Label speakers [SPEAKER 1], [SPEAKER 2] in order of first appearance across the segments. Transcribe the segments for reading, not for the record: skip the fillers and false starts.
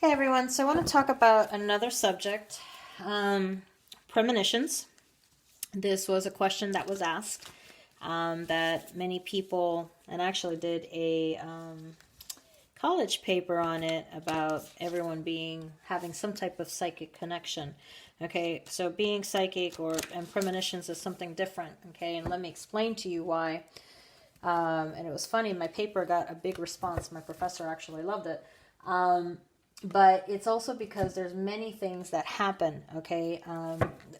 [SPEAKER 1] Hey everyone, so I want to talk about another subject, premonitions. This was a question that was asked that many people, and I actually did a college paper on it about everyone having some type of psychic connection. Okay, so being psychic and premonitions is something different. Okay, and let me explain to you why. And it was funny, my paper got a big response. My professor actually loved it. But it's also because there's many things that happen, okay,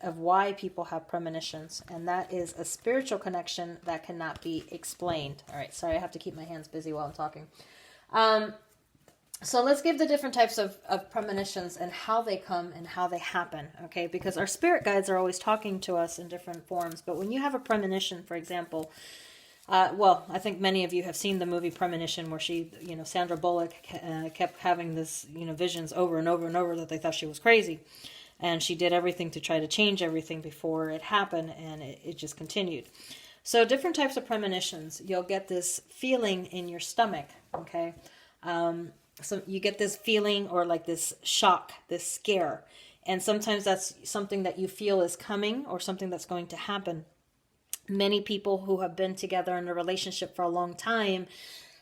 [SPEAKER 1] of why people have premonitions. And that is a spiritual connection that cannot be explained. All right, sorry, I have to keep my hands busy while I'm talking. So let's give the different types of premonitions and how they come and how they happen, okay? Because our spirit guides are always talking to us in different forms. But when you have a premonition, for example, I think many of you have seen the movie Premonition, where Sandra Bullock kept having this, visions over and over and over that they thought she was crazy. And she did everything to try to change everything before it happened, and it just continued. So different types of premonitions, you'll get this feeling in your stomach, okay? So you get this feeling or like this shock, this scare. And sometimes that's something that you feel is coming or something that's going to happen. Many people who have been together in a relationship for a long time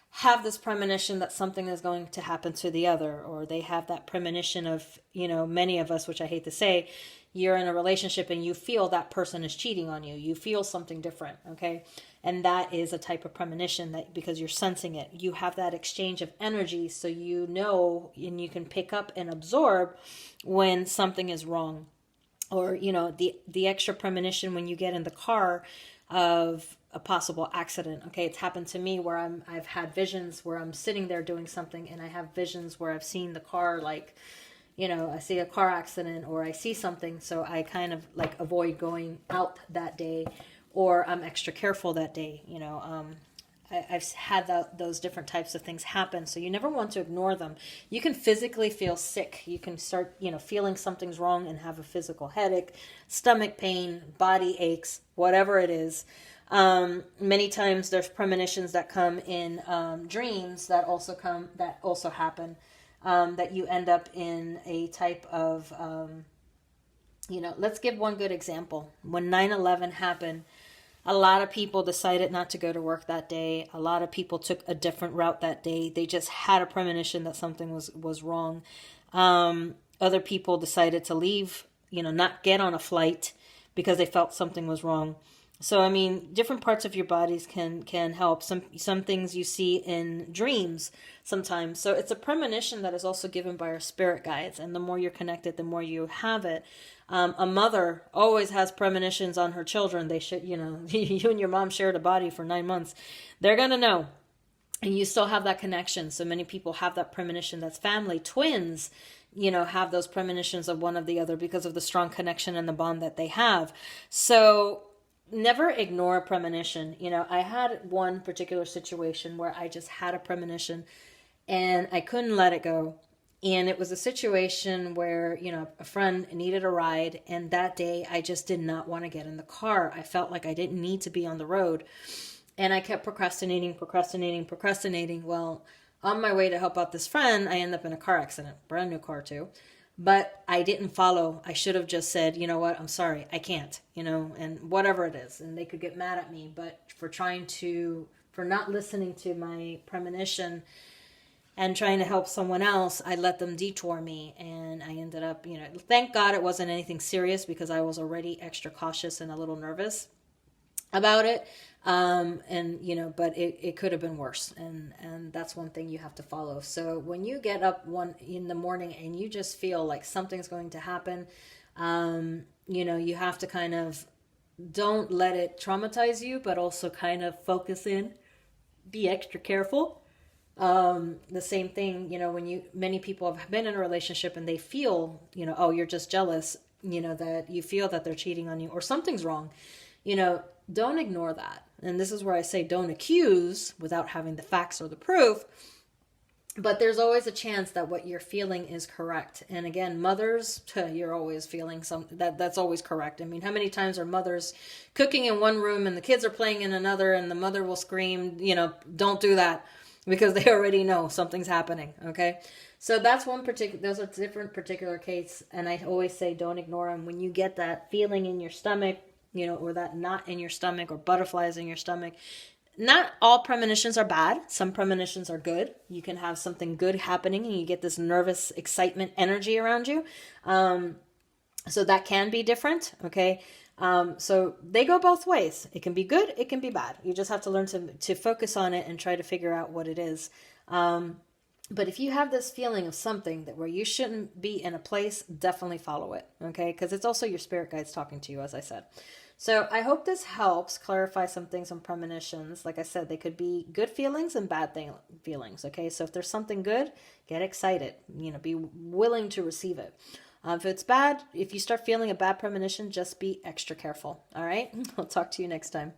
[SPEAKER 1] have this premonition that something is going to happen to the other, or they have that premonition of, many of us, which I hate to say, you're in a relationship and you feel that person is cheating on you. You feel something different, okay? And that is a type of premonition that because you're sensing it. You have that exchange of energy, so you know and you can pick up and absorb when something is wrong. Or, the extra premonition when you get in the car of a possible accident. Okay, it's happened to me where I've had visions where I'm sitting there doing something and I have visions where I've seen the car, like, I see a car accident or I see something, so I kind of like avoid going out that day, or I'm extra careful that day. I've had those different types of things happen, so you never want to ignore them. You can physically feel sick. You can start, feeling something's wrong and have a physical headache, stomach pain, body aches, whatever it is. Many times there's premonitions that come in dreams that also happen, that you end up in a type of, let's give one good example. When 9/11 happened, a lot of people decided not to go to work that day. A lot of people took a different route that day. They just had a premonition that something was wrong. Other people decided to leave, not get on a flight because they felt something was wrong. So, different parts of your bodies can help. Some things you see in dreams sometimes. So it's a premonition that is also given by our spirit guides. And the more you're connected, the more you have it. A mother always has premonitions on her children. They should, you and your mom shared a body for 9 months. They're going to know. And you still have that connection. So many people have that premonition. That's family. Twins, have those premonitions of one of the other because of the strong connection and the bond that they have. So never ignore a premonition. I had one particular situation where I just had a premonition and I couldn't let it go. And it was a situation where, a friend needed a ride. And that day I just did not want to get in the car. I felt like I didn't need to be on the road. And I kept procrastinating. Well, on my way to help out this friend, I ended up in a car accident, brand new car too. But I didn't follow. I should have just said, you know what, I'm sorry, I can't, and whatever it is. And they could get mad at me, but for not listening to my premonition and trying to help someone else, I let them detour me. And I ended up, thank God it wasn't anything serious because I was already extra cautious and a little nervous about it. But it could have been worse. And that's one thing you have to follow. So when you get up in the morning and you just feel like something's going to happen, you have to kind of don't let it traumatize you, but also kind of focus in, be extra careful. The same thing, many people have been in a relationship and they feel, oh, you're just jealous, that you feel that they're cheating on you or something's wrong, don't ignore that. And this is where I say don't accuse without having the facts or the proof. But there's always a chance that what you're feeling is correct. And again, mothers, you're always feeling that's always correct. How many times are mothers cooking in one room and the kids are playing in another and the mother will scream, don't do that. because they already know something's happening. Okay. So that's one particular, those are different particular case. And I always say, don't ignore them. When you get that feeling in your stomach, or that knot in your stomach or butterflies in your stomach, not all premonitions are bad. Some premonitions are good. You can have something good happening and you get this nervous excitement energy around you. So that can be different. Okay. So they go both ways. It can be good. It can be bad. You just have to learn to focus on it and try to figure out what it is. But if you have this feeling of something that where you shouldn't be in a place, definitely follow it. Okay. Because it's also your spirit guides talking to you, as I said. So I hope this helps clarify some things on premonitions. Like I said, they could be good feelings and bad feelings. Okay. So if there's something good, get excited, be willing to receive it. If it's bad, if you start feeling a bad premonition, just be extra careful. All right. I'll talk to you next time.